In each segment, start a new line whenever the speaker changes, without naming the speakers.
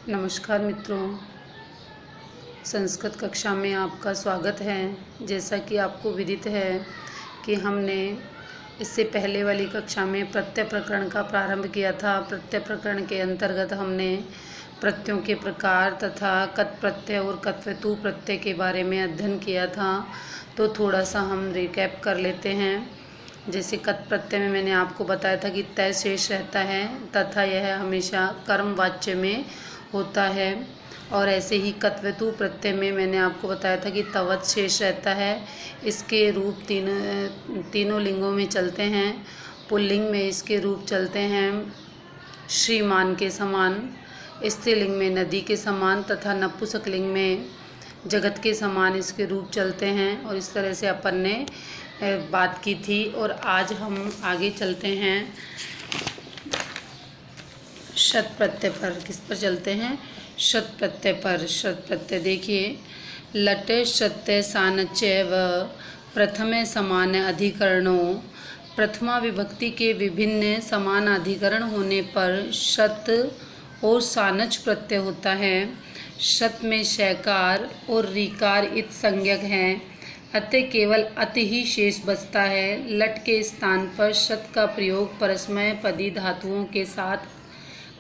नमस्कार मित्रों, संस्कृत कक्षा में आपका स्वागत है। जैसा कि आपको विदित है कि हमने इससे पहले वाली कक्षा में प्रत्यय प्रकरण का प्रारंभ किया था। प्रत्यय प्रकरण के अंतर्गत हमने प्रत्ययों के प्रकार तथा कत प्रत्यय और कत्वतु प्रत्यय के बारे में अध्ययन किया था। तो थोड़ा सा हम रिकैप कर लेते हैं। जैसे कत प्रत्यय में मैंने आपको बताया था कि तय शेष रहता है तथा यह हमेशा कर्म वाच्य में होता है। और ऐसे ही कत्वतु प्रत्यय में मैंने आपको बताया था कि तवत शेष रहता है। इसके रूप तीनों लिंगों में चलते हैं। पुल्लिंग में इसके रूप चलते हैं श्रीमान के समान, स्त्रीलिंग में नदी के समान तथा नपुंसकलिंग में जगत के समान इसके रूप चलते हैं। और इस तरह से अपन ने बात की थी। और आज हम आगे चलते हैं शत प्रत्यय पर। किस पर चलते हैं? शत प्रत्यय पर। शत प्रत्यय देखिए, लटे शत्य सानच्यव प्रथमे समान अधिकरणों। प्रथमा विभक्ति के विभिन्न समान अधिकरण होने पर शत और सानच प्रत्यय होता है। शत में शैकार और रीकार इत संज्ञक हैं, अतः केवल अति ही शेष बचता है। लट के स्थान पर शत का प्रयोग परस्मय पदी धातुओं के साथ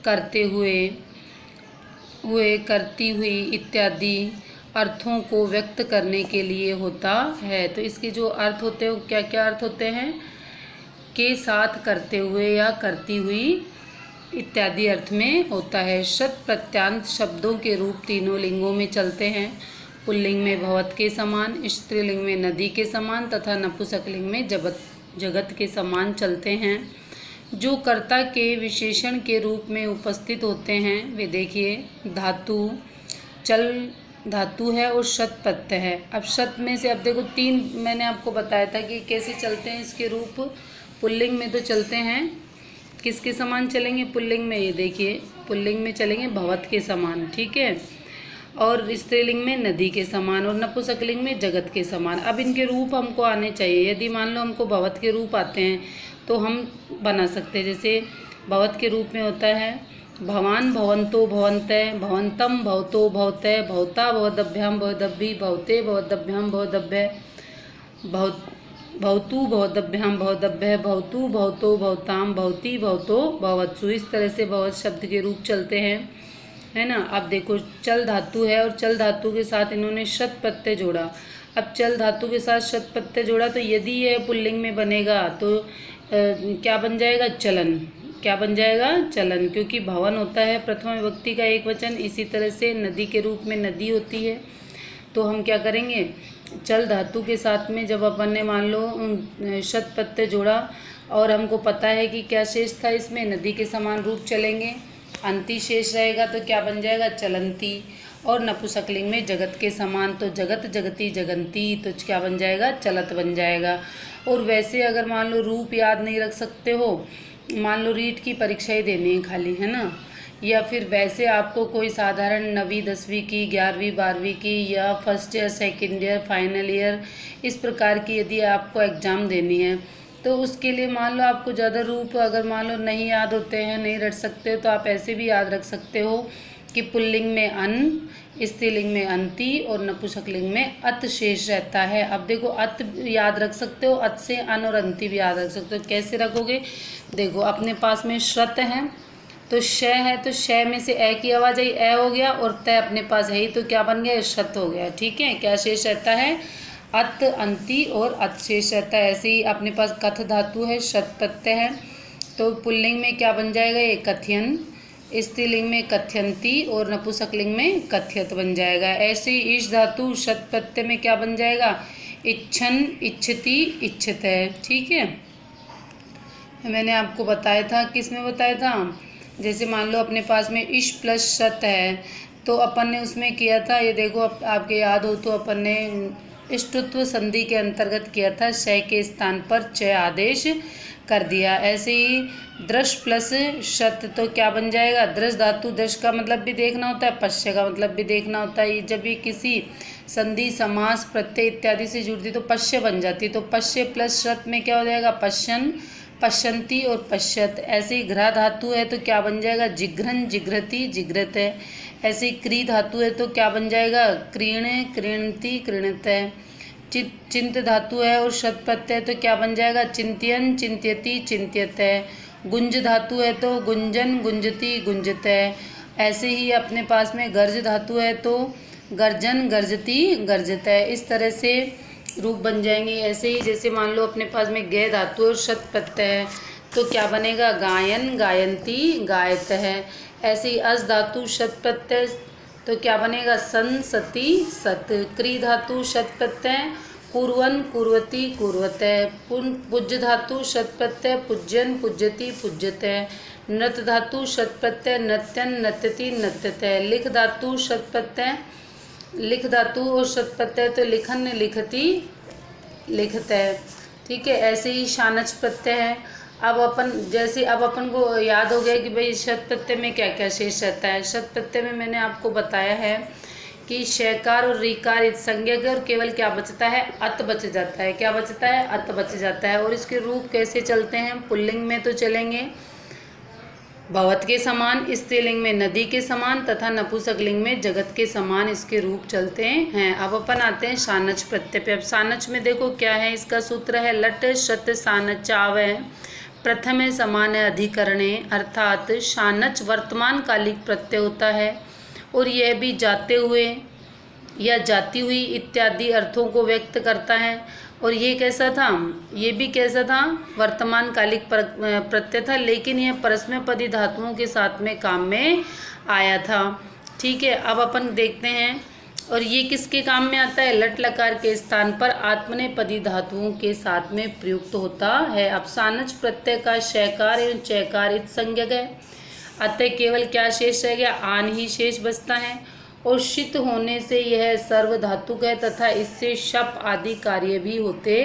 करते हुए करती हुई इत्यादि अर्थों को व्यक्त करने के लिए होता है। तो इसके जो अर्थ होते हैं, क्या क्या अर्थ होते हैं? के साथ करते हुए या करती हुई इत्यादि अर्थ में होता है। शत प्रत्यांत शब्दों के रूप तीनों लिंगों में चलते हैं। पुल्लिंग में भवत के समान, स्त्रीलिंग में नदी के समान तथा नपुंसकलिंग में जगत के समान चलते हैं। जो कर्ता के विशेषण के रूप में उपस्थित होते हैं वे देखिए, धातु, चल धातु है और शत प्रत्यय है। अब शत में से अब देखो तीन मैंने आपको बताया था कि कैसे चलते हैं इसके रूप। पुल्लिंग में तो चलते हैं, किसके समान चलेंगे? पुल्लिंग में ये देखिए, पुल्लिंग में चलेंगे भवत के समान, ठीक है। और स्त्रीलिंग में नदी के समान और नपुंसकलिंग में जगत के समान। अब इनके रूप हमको आने चाहिए। यदि मान लो हमको भवत के रूप आते हैं तो हम बना सकते हैं। जैसे भवत के रूप में होता है भवान भवंतो भवन्तः, भवंतम भवतो भवतः, भवता भवदभ्याम भवदभ्यि, भवते भवदभ्याम भवदभ्य, भवतु भवदभ्याम भवदभ्य, भवतु भवतो भवताम, भवती भवतो भवत्सु। इस तरह से भवत शब्द के रूप चलते हैं, है ना। अब देखो, चल धातु है और चल धातु के साथ इन्होंने शत प्रत्यय जोड़ा। अब चल धातु के साथ शत प्रत्यय जोड़ा तो यदि यह पुल्लिंग में बनेगा तो क्या बन जाएगा? चलन। क्या बन जाएगा? चलन, क्योंकि भवन होता है प्रथमा विभक्ति का एक वचन। इसी तरह से नदी के रूप में नदी होती है। तो हम क्या करेंगे? चल धातु के साथ में जब अपन ने मान लो शत प्रत्यय जोड़ा और हमको पता है कि क्या शेष था इसमें, नदी के समान रूप चलेंगे, अंति शेष रहेगा तो क्या बन जाएगा? चलंती। और नपुंसकलिंग में जगत के समान तो जगत, जगती, जगंती, तो क्या बन जाएगा? चलत बन जाएगा। और वैसे अगर मान लो रूप याद नहीं रख सकते हो, मान लो रीट की परीक्षा ही देनी है खाली, है ना, या फिर वैसे आपको कोई साधारण 9वीं 10वीं की, 11वीं 12वीं की या first year second year final year इस प्रकार की यदि आपको एग्ज़ाम देनी है तो उसके लिए मान लो आपको ज़्यादा रूप अगर मान लो नहीं याद होते हैं, नहीं रट सकते हो, तो आप ऐसे भी याद रख सकते हो कि पुल्लिंग में अन, स्त्रीलिंग में अंति और नपुंसकलिंग में अत शेष रहता है। अब देखो, अत याद रख सकते हो, अत से अन और अंति भी याद रख सकते हो। कैसे रखोगे? देखो, अपने पास में श्रत है तो श है तो श में से ए की आवाज़ आई, ए हो गया, और तय अपने पास है ही तो क्या बन गया? शत हो गया, ठीक है। क्या शेष रहता है? अत, अंति और अत शेष रहता है। ऐसे ही अपने पास कथ धातु है, शत प्रत्यय है, तो पुल्लिंग में क्या बन जाएगा? ये कथयन, स्त्रीलिंग में कथयंती और नपुंसकलिंग में कथ्यत बन जाएगा। ऐसे ही ईश धातु शत प्रत्यय में क्या बन जाएगा? इच्छन, इच्छति, इच्छित है, ठीक है। मैंने आपको बताया था, किस में बताया था? जैसे मान लो अपने पास में इश प्लस शत है तो अपन ने उसमें किया था, ये देखो आपके याद हो तो अपन ने इष्टत्व संधि के अंतर्गत किया था, श के स्थान पर च आदेश कर दिया। ऐसे ही दृश प्लस शत तो क्या बन जाएगा? दृश धातु, दृश का मतलब भी देखना होता है, पश्य का मतलब भी देखना होता है। जब भी किसी संधि, समास, प्रत्यय इत्यादि से जुड़ती तो पश्य बन जाती, तो पश्य प्लस शत में क्या हो जाएगा? पश्यन पश्यन्ति और पश्यत। ऐसे ही घ्रा धातु है तो क्या बन जाएगा, जिघ्रन जिघ्रति जिघ्रत है। ऐसे ही क्री धातु है तो क्या बन जाएगा, क्रीणे क्रीणति क्रीणत है। चिंत धातु है और शत प्रत्यय है तो क्या बन जाएगा, चिंत्यन चिंत्यति चिंत्यत है। गुंज धातु है तो गुंजन गुंजति गुंजत है। ऐसे ही अपने पास में गर्ज धातु है तो गर्जन गर्जति गर्जत है। इस तरह से रूप बन जाएंगे। ऐसे ही जैसे मान लो अपने पास में गे धातु और शत प्रत्यय है तो क्या बनेगा, गायन गायंती गायत है। ऐसे ही अस धातु शत प्रत्यय तो क्या बनेगा, सन सती सत। क्री धातु शत प्रत्यय कुर्वन कुर्वती कुर्वत है। पुज धातु शत प्रत्यय पूज्यन पूज्यति पूज्यत है। नृत धातु शत प्रत्यय नत्यन नत्यति नत्यत है। लिख धातु शत प्रत्यय लिख धातु और शत प्रत्यय तो लिखन लिखती लिखत है। ठीक है। ऐसे ही शानच प्रत्यय है। अब अपन को याद हो गया कि भाई शत प्रत्यय में क्या क्या शेष रहता है। शत प्रत्यय में मैंने आपको बताया है कि शयकार और रीकार संज्ञक और केवल क्या बचता है, अत बच जाता है। क्या बचता है, अत बच जाता है। और इसके रूप कैसे चलते हैं, पुल्लिंग में तो चलेंगे भवत के समान, स्त्रीलिंग में नदी के समान तथा नपुंसकलिंग में जगत के समान इसके रूप चलते हैं। अब अपन आते हैं शानच प्रत्यय पे। अब शानच में देखो क्या है, इसका सूत्र है लट शत शानचावय प्रथम समान अधिकरणे, अर्थात शानच वर्तमान कालिक प्रत्यय होता है और यह भी जाते हुए या जाती हुई इत्यादि अर्थों को व्यक्त करता है। और ये कैसा था, ये भी कैसा था, वर्तमान कालिक प्रत्यय था, लेकिन यह परस्मैपदी धातुओं के साथ में काम में आया था। ठीक है। अब अपन देखते हैं, और ये किसके काम में आता है, लट लकार के स्थान पर आत्मनेपदी धातुओं के साथ में प्रयुक्त होता है। अब शानच प्रत्यय का शयकार एवं चयकार इत संज्ञक है, अतः केवल क्या शेष रह गया, आन ही शेष बचता है। और शित होने से यह सर्वधातुक है तथा इससे शप आदि कार्य भी होते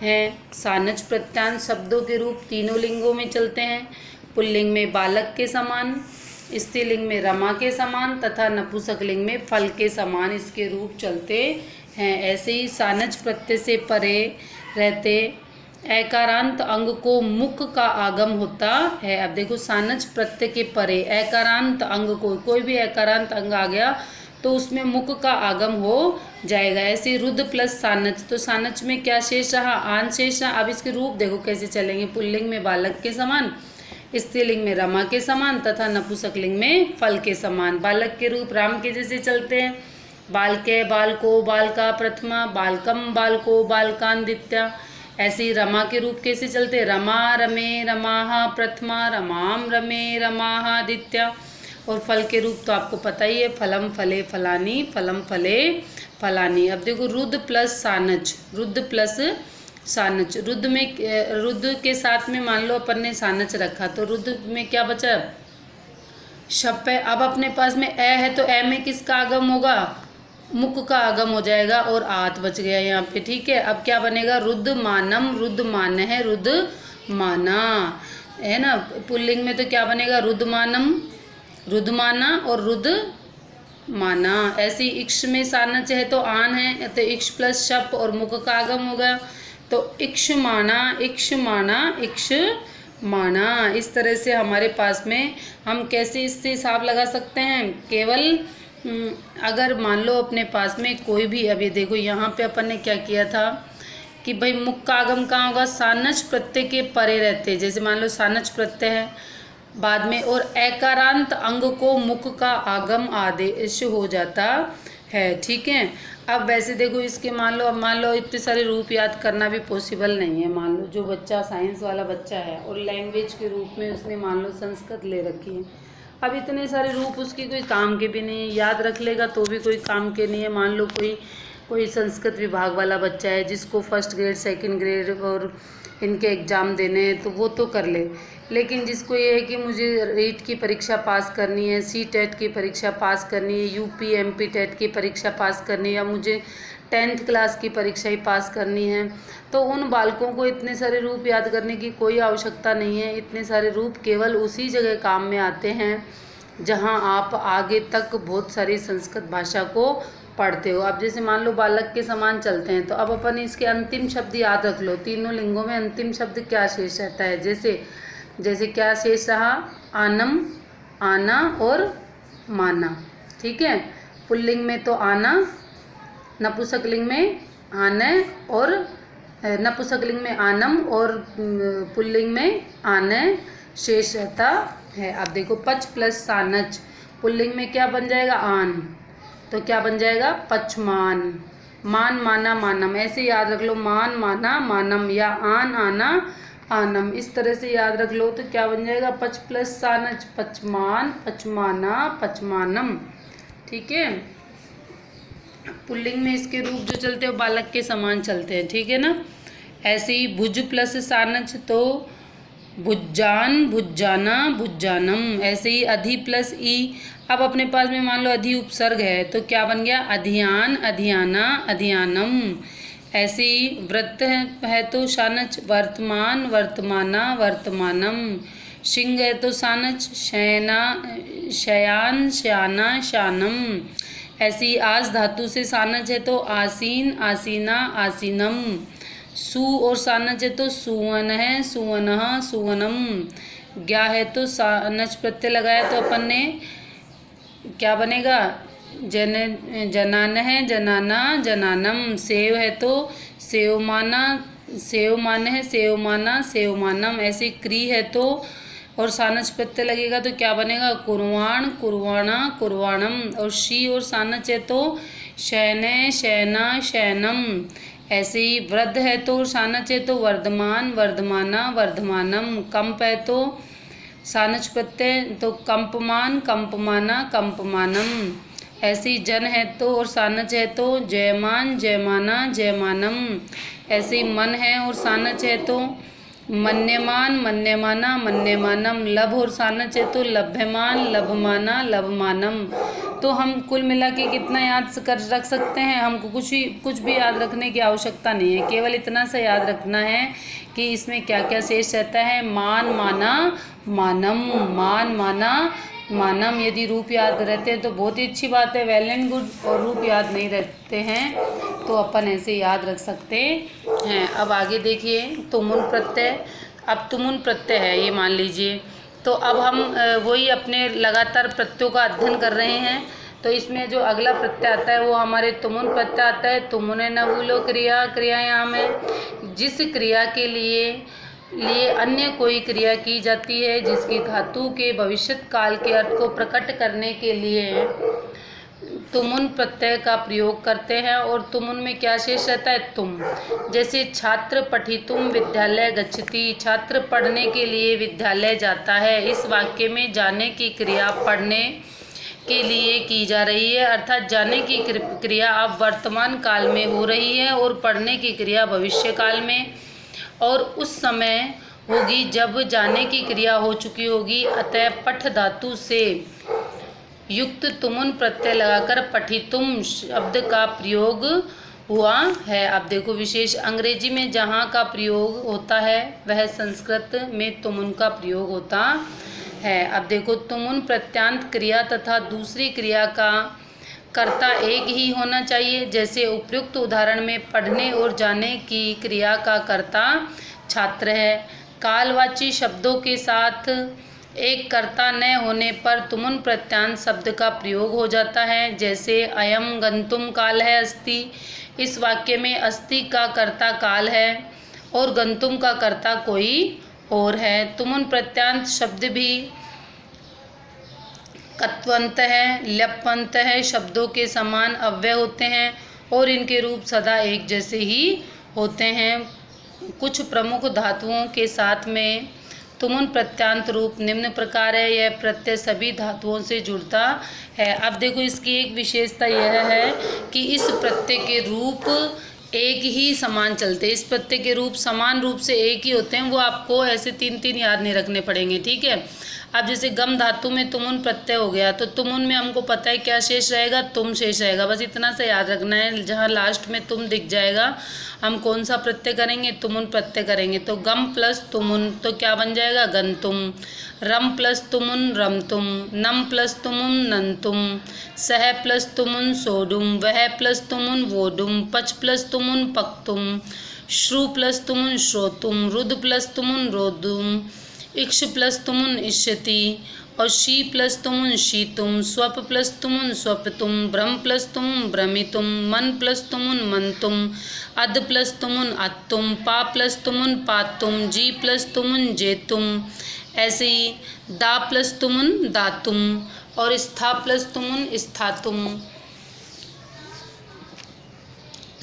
हैं। शानच प्रत्यांत शब्दों के रूप तीनों लिंगों में चलते हैं। पुल्लिंग में बालक के समान, स्त्रीलिंग में रमा के समान तथा नपुंसकलिंग में फल के समान इसके रूप चलते हैं। ऐसे ही शानच प्रत्यय से परे रहते एकारांत अंग को मुख का आगम होता है। अब देखो शानच प्रत्यय के परे एकारांत अंग को, कोई भी एकारांत अंग आ गया तो उसमें मुख का आगम हो जाएगा। ऐसे रुद्र प्लस शानच, तो शानच में क्या शेष रहा, आन शेष रहा। अब इसके रूप देखो कैसे चलेंगे, पुल्लिंग में बालक के समान, स्त्रीलिंग में रमा के समान तथा नपुंसकलिंग में फल के समान। बालक के रूप राम के जैसे चलते हैं, बालके बालको बालका प्रथमा, बालकम बालको बालकान्दित्या। ऐसे ही रमा के रूप कैसे चलते, रमा रमे रमाहा प्रथमा, रमाम रमे रमाहा द्वितीया। और फल के रूप तो आपको पता ही है, फलम फले फलानी, फलम फले फलानी। अब देखो रुद्र प्लस शानच, रुद्र प्लस शानच, रुद्र में रुद्र के साथ में मान लो अपन ने शानच रखा तो रुद्र में क्या बचा, शप है। अब अपने पास में ए है तो ए में किसका आगम होगा, मुख का आगम हो जाएगा और आत बच गया यहाँ पे। ठीक है। अब क्या बनेगा, रुद्र मानम, रुद्र मान है, रुद्र माना है ना। पुल्लिंग में तो क्या बनेगा, रुद्र मानम, रुद्र माना और रुद्र माना। ऐसी इक्ष में शानच है तो आन है तो इक्ष प्लस शप और मुख का आगम होगा तो इक्ष माना इक्ष माना इक्ष माना। इस तरह से हमारे पास में हम कैसे इससे हिसाब लगा सकते हैं, केवल अगर मान लो अपने पास में कोई भी, अभी देखो यहाँ पे अपन ने क्या किया था कि भाई मुख का आगम कहाँ होगा, शानच प्रत्यय के परे रहते। जैसे मान लो शानच प्रत्यय है बाद में और एकारांत अंग को मुख का आगम आदेश हो जाता है। ठीक है। अब वैसे देखो इसके मान लो इतने सारे रूप याद करना भी पॉसिबल नहीं है। मान लो जो बच्चा साइंस वाला बच्चा है और लैंग्वेज के रूप में उसने मान लो संस्कृत ले रखी है, अब इतने सारे रूप उसकी कोई काम के भी नहीं, याद रख लेगा तो भी कोई काम के नहीं है। मान लो कोई संस्कृत विभाग वाला बच्चा है जिसको फर्स्ट ग्रेड सेकंड ग्रेड और इनके एग्ज़ाम देने हैं तो वो तो कर ले, लेकिन जिसको ये है कि मुझे रीट की परीक्षा पास करनी है, सी टेट की परीक्षा पास करनी है, यूपी एमपी टेट की परीक्षा पास करनी है, या मुझे 10th क्लास की परीक्षा ही पास करनी है, तो उन बालकों को इतने सारे रूप याद करने की कोई आवश्यकता नहीं है। इतने सारे रूप केवल उसी जगह काम में आते हैं जहां आप आगे तक बहुत सारी संस्कृत भाषा को पढ़ते हो। अब जैसे मान लो बालक के समान चलते हैं, तो अब अपन इसके अंतिम शब्द याद रख लो। तीनों लिंगों में अंतिम शब्द क्या शेष रहता है? जैसे क्या शेष रहा? आनम, आना और माना। ठीक है, पुल्लिंग में तो आना, नपुंसकलिंग में आने और नपुंसकलिंग में आनम और पुल्लिंग में आने शेष रहता है। अब देखो पच प्लस सानच, पुल्लिंग में क्या बन जाएगा? आन, तो क्या बन जाएगा? पचमान। मान, माना, मानम, ऐसे याद रख लो, मान, माना, मानम, या आन, आना, आनम, इस तरह से याद रख लो। तो क्या बन जाएगा? पच प्लस सानच, पचमान, पचमाना, पचमानम। ठीक है, पुल्लिंग में इसके रूप जो चलते हैं वो बालक के समान चलते हैं। ठीक है ना। ऐसे ही भुज प्लस सानच तो भुजान, भुजाना, भुजानम। ऐसे ही अधि प्लस ई, अब अपने पास में मान लो अधि उपसर्ग है, तो क्या बन गया? अधियान, अधियाना, अधियानम। ऐसे ही वृत्त है तो सानच वर्तमान, वर्तमाना, वर्तमानम। शिंग है तो सानच शयना, शयान, शयाना, शानम। ऐसी आज धातु से सानच है तो आसीन, आसीना, आसीनम। सु और सानच है तो सुवन है, सुवनः, सुवनम। ज्ञा है तो सानच प्रत्यय लगाया तो अपन ने क्या बनेगा? जनान है, जनाना, जनानम। सेव है तो सेवमाना, सेवमान है, सेवमाना, सेवमानम। ऐसे क्री है तो और सानच प्रत्यय लगेगा तो क्या बनेगा? कुर्वाण, कुर्वाणा, कुर्वाणम। और शी और सानच है तो शयने, शयना, शयनम। ऐसे ही वृद्ध है तो सानच है तो वर्धमान, वर्धमाना, वर्धमानम। कंप है तो सानच प्रत्यय तो कंपमान, कंपमाना, कंपमानम। ऐसे ही जन है तो और सानच है तो जयमान, जयमाना, जयमानम। ऐसे ही मन है और सानच है तो मन्यमान, मन्यमाना, मन्यमानम। लभ और सानच है तो लभ्यमान, लभमाना, लभमानम। तो हम कुल मिला के कितना याद कर रख सकते हैं? हमको कुछ भी याद रखने की आवश्यकता नहीं है, केवल इतना सा याद रखना है कि इसमें क्या क्या शेष रहता है। मान, माना, मानम, मान, माना, मानम। यदि रूप याद रहते हैं तो बहुत ही अच्छी बात है, वेल एंड गुड। और रूप याद नहीं रहते हैं तो अपन ऐसे याद रख सकते हैं। अब आगे देखिए तुमुन प्रत्यय। अब तुमुन प्रत्यय है ये मान लीजिए, तो अब हम वही अपने लगातार प्रत्ययों का अध्ययन कर रहे हैं। तो इसमें जो अगला प्रत्यय आता है वो हमारे तुमुन प्रत्यय आता है। तुमुने न भूलो क्रिया, क्रिया यहाँ में जिस क्रिया के लिए अन्य कोई क्रिया की जाती है जिसकी धातु के भविष्यत काल के अर्थ को प्रकट करने के लिए तुमुन प्रत्यय का प्रयोग करते हैं। और तुमुन में क्या शेष रहता है? तुम। जैसे छात्र पठितुम विद्यालय गच्छति, छात्र पढ़ने के लिए विद्यालय जाता है। इस वाक्य में जाने की क्रिया पढ़ने के लिए की जा रही है, अर्थात जाने की क्रिया अब वर्तमान काल में हो रही है और पढ़ने की क्रिया भविष्य काल में और उस समय होगी जब जाने की क्रिया हो चुकी होगी। अतः पठ धातु से युक्त तुमुन प्रत्यय लगाकर पठितुम शब्द का प्रयोग हुआ है। अब देखो विशेष अंग्रेजी में जहाँ का प्रयोग होता है वह संस्कृत में तुमुन का प्रयोग होता है। अब देखो तुमुन प्रत्यांत क्रिया तथा दूसरी क्रिया का कर्ता एक ही होना चाहिए। जैसे उपयुक्त उदाहरण में पढ़ने और जाने की क्रिया का कर्ता छात्र है। कालवाची शब्दों के साथ एक कर्ता न होने पर तुमुन प्रत्यांत शब्द का प्रयोग हो जाता है। जैसे अयम गंतुम काल है अस्ति, इस वाक्य में अस्ति का कर्ता काल है और गंतुम का कर्ता कोई और है। तुमुन प्रत्यांत शब्द भी कत्वंत है, ल्यपवंत है, शब्दों के समान अव्यय होते हैं और इनके रूप सदा एक जैसे ही होते हैं। कुछ प्रमुख धातुओं के साथ में तुमुन प्रत्यांत रूप निम्न प्रकार है। यह प्रत्यय सभी धातुओं से जुड़ता है। अब देखो इसकी एक विशेषता यह है कि इस प्रत्यय के रूप एक ही समान चलते हैं। इस प्रत्यय के रूप समान रूप से एक ही होते हैं, वो आपको ऐसे तीन तीन याद नहीं रखने पड़ेंगे। ठीक है। अब जैसे गम धातु में तुमुन प्रत्यय हो गया तो तुमुन में हमको पता है क्या शेष रहेगा? तुम शेष रहेगा। बस इतना सा याद रखना है, जहाँ लास्ट में तुम दिख जाएगा हम कौन सा प्रत्यय करेंगे? तुमुन प्रत्यय करेंगे। तो गम प्लस तुमुन तो क्या बन जाएगा? गंतुम। रम प्लस तुमुन रमतुम, नम प्लस तुमुन नंतुम, सह प्लस तुमुन सोडुम, वह प्लस तुमुन वोडुम, पच प्लस तुमुन पक्तुम, श्रु प्लस तुमुन श्रोतुम, रुद प्लस तुमुन रोदुम, इक्ष प्लस तुमुन इष्यति और she plus तुमुन शीतुम, swap plus तुमुन स्वपतुम, Brahma plus तुमुन ब्रमितुम, मन प्लस तुमुन मंतुम, अद प्लस तुमुन अत्तुम, पा प्लस तुमुन पातुम, जी प्लस तुमुन जेतुम। ऐसे ही दा प्लस तुमुन दातुम और स्था प्लस तुमुन स्थातुम,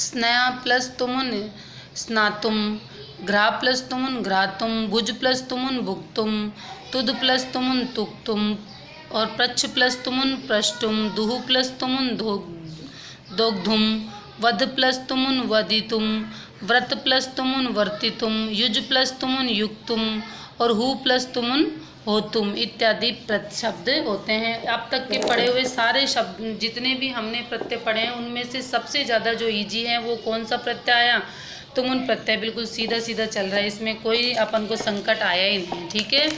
स्नया प्लस तुमुन स्नातुम, घ्रा प्लस तुमुन घ्रातुम, भुज प्लस तुमुन भुक्तुम, तुद प्लस तुमुन तुक्तुम और प्रच्छ प्लस तुमुन प्रष्टुम, दुहु प्लस तुमुन दोग्धुम, वध प्लस तुमुन वदितुम, व्रत प्लस तुमुन वर्तितुम, युज प्लस तुमुन युक्तुम और हु प्लस तुमुन होतुम इत्यादि शब्द होते हैं। अब तक के पढ़े हुए सारे शब्द जितने भी हमने प्रत्यय पढ़े हैं उनमें से सबसे ज़्यादा जो इजी है वो कौन सा प्रत्यय आया? तुमुन प्रत्यय। बिल्कुल सीधा सीधा चल रहा है, इसमें कोई अपन को संकट आया ही नहीं। ठीक है,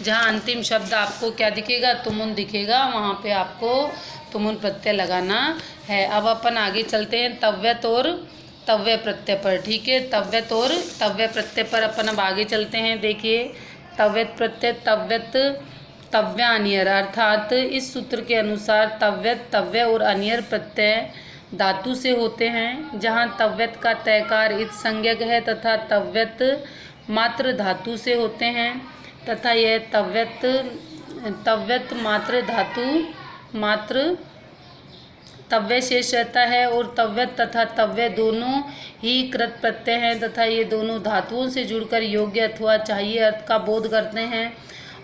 जहाँ अंतिम शब्द आपको क्या दिखेगा? तुमुन दिखेगा, वहाँ पे आपको तुमुन प्रत्यय लगाना है। अब अपन आगे चलते हैं तव्यत और तव्य प्रत्यय पर। ठीक है, तव्यत और तव्य प्रत्यय पर अपन अब आगे चलते हैं। देखिए तव्यत प्रत्यय, तव्यत तव्य अनियर, अर्थात इस सूत्र के अनुसार तव्यत तव्य और अनियर प्रत्यय धातु से होते हैं। जहाँ तव्यत का तयकार इत संज्ञक है तथा तव्यत मात्र धातु से होते हैं तथा यह तव्यत मात्र धातु मात्र तव्य शेष रहता है और तव्यत तथा तव्य दोनों ही कृत प्रत्यय हैं तथा ये दोनों धातुओं से जुड़कर योग्य अथवा चाहिए अर्थ का बोध करते हैं।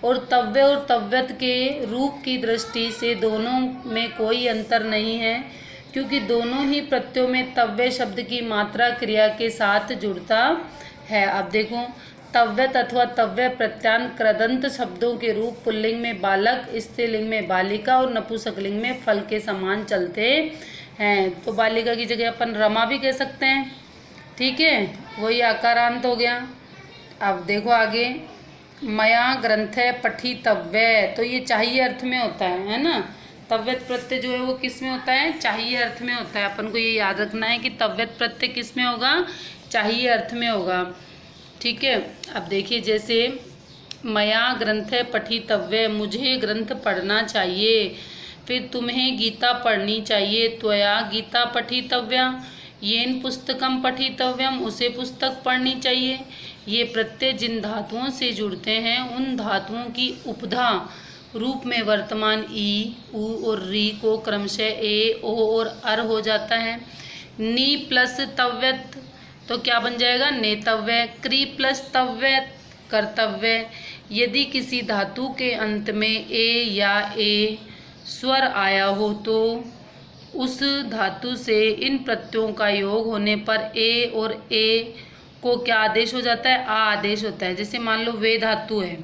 और तव्य और तव्यत के रूप की दृष्टि से दोनों में कोई अंतर नहीं है, क्योंकि दोनों ही प्रत्ययों में तव्य शब्द की मात्रा क्रिया के साथ जुड़ता है। अब देखो, तव्यत अथवा तव्य प्रत्यांत कृदंत शब्दों के रूप पुल्लिंग में बालक, स्त्रीलिंग में बालिका और नपुंसकलिंग में फल के समान चलते हैं। तो बालिका की जगह अपन रमा भी कह सकते हैं। ठीक है, वही आकारांत हो गया। अब देखो आगे, मया ग्रंथे पठितव्य, तो ये चाहिए अर्थ में होता है ना। तव्यत प्रत्यय जो है वो किस में होता है? चाहिए अर्थ में होता है। अपन को ये याद रखना है कि तव्यत प्रत्यय किस में होगा? चाहिए अर्थ में होगा। ठीक है, अब देखिए जैसे मया ग्रंथे पठितव्य, मुझे ग्रंथ पढ़ना चाहिए। फिर तुम्हें गीता पढ़नी चाहिए, त्वया गीता पठितव्या, येन पुस्तकम पठितव्यम, उसे पुस्तक पढ़नी चाहिए। ये प्रत्यय जिन धातुओं से जुड़ते हैं उन धातुओं की उपधा रूप में वर्तमान ई, उ और री को क्रमशः ए, ओ और अर हो जाता है। नी प्लस तव्यत तो क्या बन जाएगा? नेतव्य। क्री प्लस तव्य कर्तव्य। यदि किसी धातु के अंत में ए या ए स्वर आया हो तो उस धातु से इन प्रत्ययों का योग होने पर ए और ए को क्या आदेश हो जाता है? आ आदेश होता है। जैसे मान लो वे धातु है,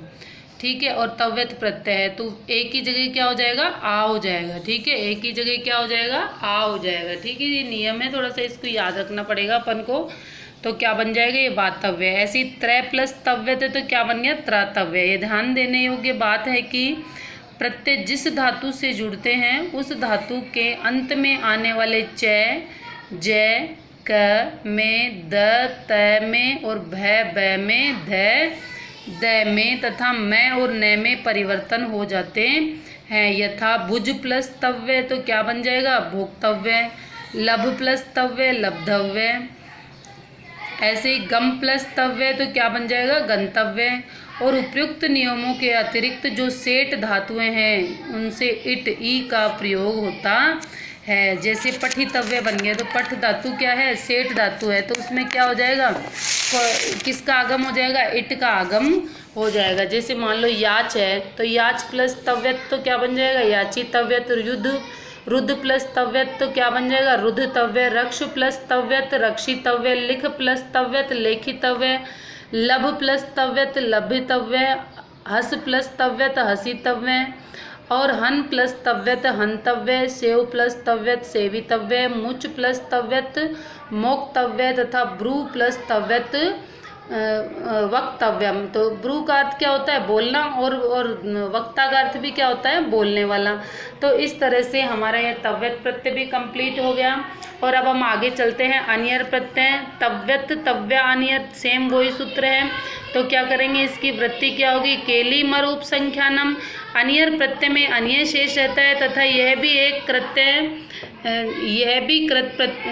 ठीक है, और तव्यत प्रत्यय है, तो ए की जगह क्या हो जाएगा? आ हो जाएगा। ठीक है, ए की जगह क्या हो जाएगा? आ हो जाएगा। ठीक है, ये नियम है, थोड़ा सा इसको याद रखना पड़ेगा अपन को। तो क्या बन जाएगा? ये वातव्य। ऐसी त्रय प्लस तव्य थे तो क्या बन गया? त्रातव्य। ये ध्यान देने योग्य बात है कि प्रत्यय जिस धातु से जुड़ते हैं उस धातु के अंत में आने वाले च, ज, क में, द, त में और भ, ब में, ध, द में तथा मैं और न में परिवर्तन हो जाते हैं। यथा भुज प्लस तव्य तो क्या बन जाएगा? भोक्तव्य। लभ प्लस तव्य लब्धव्य। ऐसे ही गम प्लस तव्य तो क्या बन जाएगा? गंतव्य। और उपयुक्त नियमों के अतिरिक्त जो सेठ धातुएं हैं उनसे इट, ई का प्रयोग होता है। जैसे पठितव्य बन गया तो पठ धातु क्या है? सेठ धातु है, तो उसमें क्या हो जाएगा? किसका आगम हो जाएगा? इट का आगम हो जाएगा। जैसे मान लो याच है तो याच प्लस तव्यत तो क्या बन जाएगा? याची तव्यत। युद्ध, रुद्ध प्लस तव्यत तो क्या बन जाएगा? रुद्ध तव्य। रक्ष प्लस तव्यत रक्षितव्य। लिख प्लस तव्यत लेखितव्य। लभ प्लस तव्यत लभितव्य। हस प्लस तव्यत हसितव्य। और हन प्लस तव्यत हंतव्य। सेव प्लस तव्यत सेवितव्य। मुच प्लस तव्यत मोक्तव्य तथा ब्रू प्लस तव्यत वक्तव्यम। तो ब्रू का अर्थ क्या होता है? बोलना, और वक्ता का अर्थ भी क्या होता है? बोलने वाला। तो इस तरह से हमारा यह तव्यत प्रत्यय भी कंप्लीट हो गया। और अब हम आगे चलते हैं अनियर प्रत्यय। तव्यत, तव्या, अनियर सेम वही सूत्र है। तो क्या करेंगे? इसकी वृत्ति क्या होगी? केलिमर उपसंख्यानम। अनियर प्रत्यय में अनिय शेष रहता है तथा यह भी एक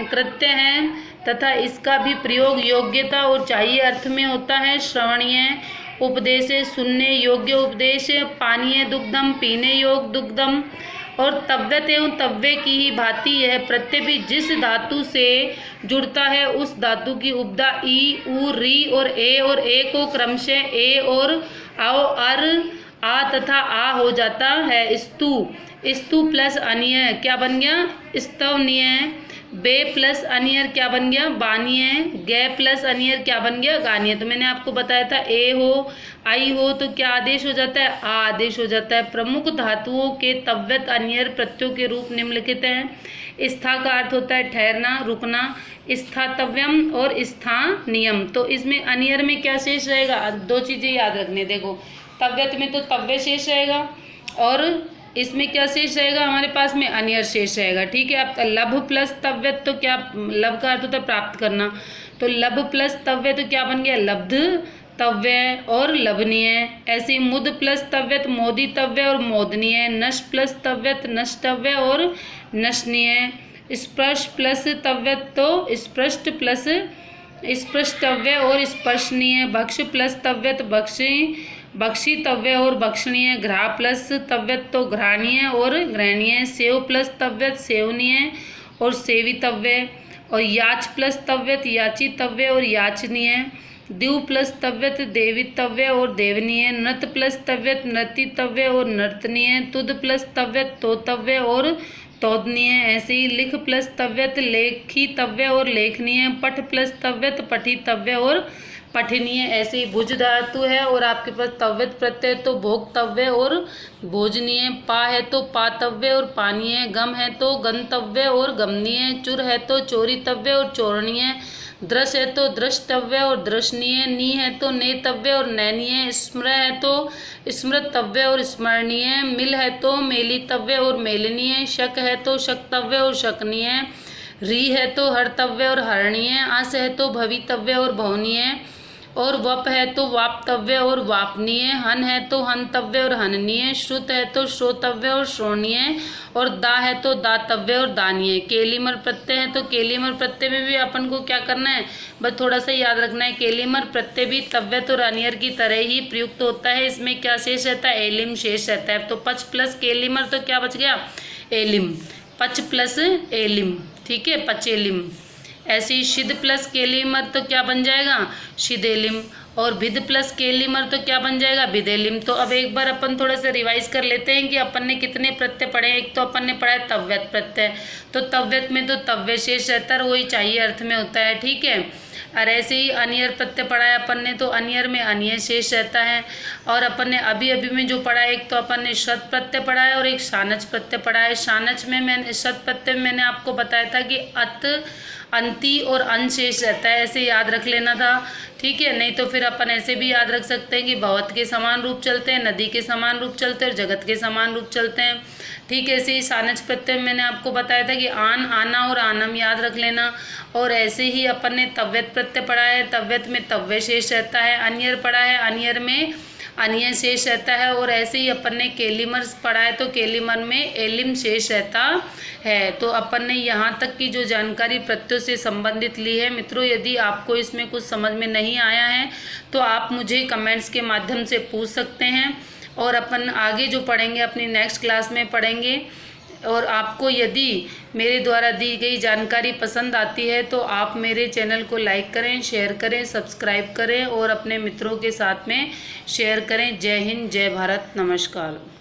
कृत्य है तथा इसका भी प्रयोग योग्यता और चाहिए अर्थ में होता है। श्रवणीय उपदेश, सुनने योग्य उपदेश, पानीय दुग्धम, पीने योग्य दुग्धम। और तव्यत एवं तव्य की ही भांति यह प्रत्यय भी जिस धातु से जुड़ता है उस धातु की उपधा ई, उ, री और ए को क्रमशः ए और आओ, अर, आ तथा आ हो जाता है। स्तु प्लस अनिय क्या बन गया? स्तवनीय। बे प्लस अनियर क्या बन गया? बानीय। गे प्लस अनियर क्या बन गया? गानीय। तो मैंने आपको बताया था ए हो, आई हो तो क्या आदेश हो जाता है? आ आदेश हो जाता है। प्रमुख धातुओं के तव्यत अनियर प्रत्ययों के रूप निम्नलिखित हैं। स्था का अर्थ होता है ठहरना, रुकना। स्थातव्यम और स्थानियम। तो इसमें अनियर में क्या शेष रहेगा? दो चीजें याद रखने। देखो, तव्यत में तो तव्य शेष रहेगा और इसमें क्या शेष रहेगा? हमारे पास में अनियर शेष रहेगा। ठीक है। अब लभ प्लस तव्यत, तो क्या लभ का अर्थ होता है प्राप्त करना, तो लभ प्लस तव्य तो क्या बन गया? लब्ध तव्य और लभनीय। ऐसे मुद प्लस तव्यत मोदी तव्य और मोदनीय। नश प्लस तव्यत नष्टव्य और नशनीय। स्पर्श प्लस तव्यत तो स्पृष्ट प्लस स्पृष्टव्य और स्पर्शनीय। भक्ष प्लस तव्यत बक्षितव्य और भक्षणीय। घ्रा प्लस तव्यत तो घ्राणीय और ग्रहणीय। सेव प्लस तव्यत सेवनीय और सेवितव्य। और याच प्लस तव्यत याचितव्य और याचनीय। दिव प्लस तव्यत देवितव्य और देवनीय। नृत प्लस तव्यत नर्तितव्य और नर्तनीय। तुद प्लस तव्यत तोतव्य और तोदनीय। ऐसे ही लिख प्लस तव्यत लेखितव्य और लेखनीय। पठ प्लस तव्यत पठितव्य और पठनीय। ऐसे ही भुज धातु है और आपके पास तव्यत प्रत्यय तो भोक्तव्य और भोजनीय। पा है तो पातव्य और पानीय। गम है तो गंतव्य और गमनीय। चुर है तो चोरितव्य और चोरणीय। दृश है तो दृष्टव्य और दृशनीय। नी है तो नेतव्य और नैनीय। स्मृ है तो स्मृतव्य और स्मरणीय। मिल है तो मेलितव्य और मेलनीय। शक है तो शक्तव्य और शकनीय। री है तो हरतव्य और हरणीय। आस है तो भवितव्य और भवनीय। और वप है तो वापतव्य और वापनीय। हन है तो हनतव्य और हननीय। श्रुत है तो श्रोतव्य और श्रोणीय। और दा है तो दातव्य और दानीय। केलीमर प्रत्यय है तो केलीमर प्रत्यय में भी अपन को क्या करना है? बस थोड़ा सा याद रखना है। केलीमर प्रत्यय भी तव्यत और अनियर की तरह ही प्रयुक्त होता है। इसमें क्या शेष रहता है? एलिम शेष रहता है। तो पच प्लस केलीमर तो क्या बच गया? एलिम। पच प्लस एलिम। ठीक है, पचेलिम। ऐसे ही शिद प्लस केलीमर तो क्या बन जाएगा? शिदेलिम। और भिद प्लस केलीमर तो क्या बन जाएगा? भिदेलिम। तो अब एक बार अपन थोड़ा सा रिवाइज कर लेते हैं कि अपन ने कितने प्रत्यय पढ़े हैं। एक तो अपन ने पढ़ा है तव्यत प्रत्यय। तो तव्यत में तो तव्य शेष रहता है, वही चाहिए अर्थ में होता है। ठीक है। और ऐसे ही अनियर प्रत्यय पढ़ा है अपन ने, तो अनियर में अनिय शेष रहता है। और अपन ने अभी में जो पढ़ा है, एक तो अपन ने शत प्रत्यय पढ़ा है और एक शानच प्रत्यय पढ़ा है। शानच में मैंने शत प्रत्यय में मैंने आपको बताया था कि अत, अंति और अन शेष रहता है, ऐसे याद रख लेना था। ठीक है। नहीं तो फिर अपन ऐसे भी याद रख सकते हैं कि भवत के समान रूप चलते हैं, नदी के समान रूप चलते हैं और जगत के समान रूप चलते हैं। ठीक है। ऐसे ही सानच प्रत्यय मैंने आपको बताया था कि आन, आना और आनम याद रख लेना। और ऐसे ही अपन ने तव्यत प्रत्यय पढ़ा है, तव्यत में तव्य शेष रहता है। अनियर पढ़ा है, अनियर में अनिय शेष रहता है। और ऐसे ही अपन ने केलीमर पढ़ा है, तो केलीमर में एलिम शेष रहता है। तो अपन ने यहाँ तक की जो जानकारी प्रत्ययों से संबंधित ली है। मित्रों, यदि आपको इसमें कुछ समझ में नहीं आया है तो आप मुझे कमेंट्स के माध्यम से पूछ सकते हैं और अपन आगे जो पढ़ेंगे अपनी नेक्स्ट क्लास में पढ़ेंगे। और आपको यदि मेरे द्वारा दी गई जानकारी पसंद आती है तो आप मेरे चैनल को लाइक करें, शेयर करें, सब्सक्राइब करें और अपने मित्रों के साथ में शेयर करें। जय हिंद, जय भारत, नमस्कार।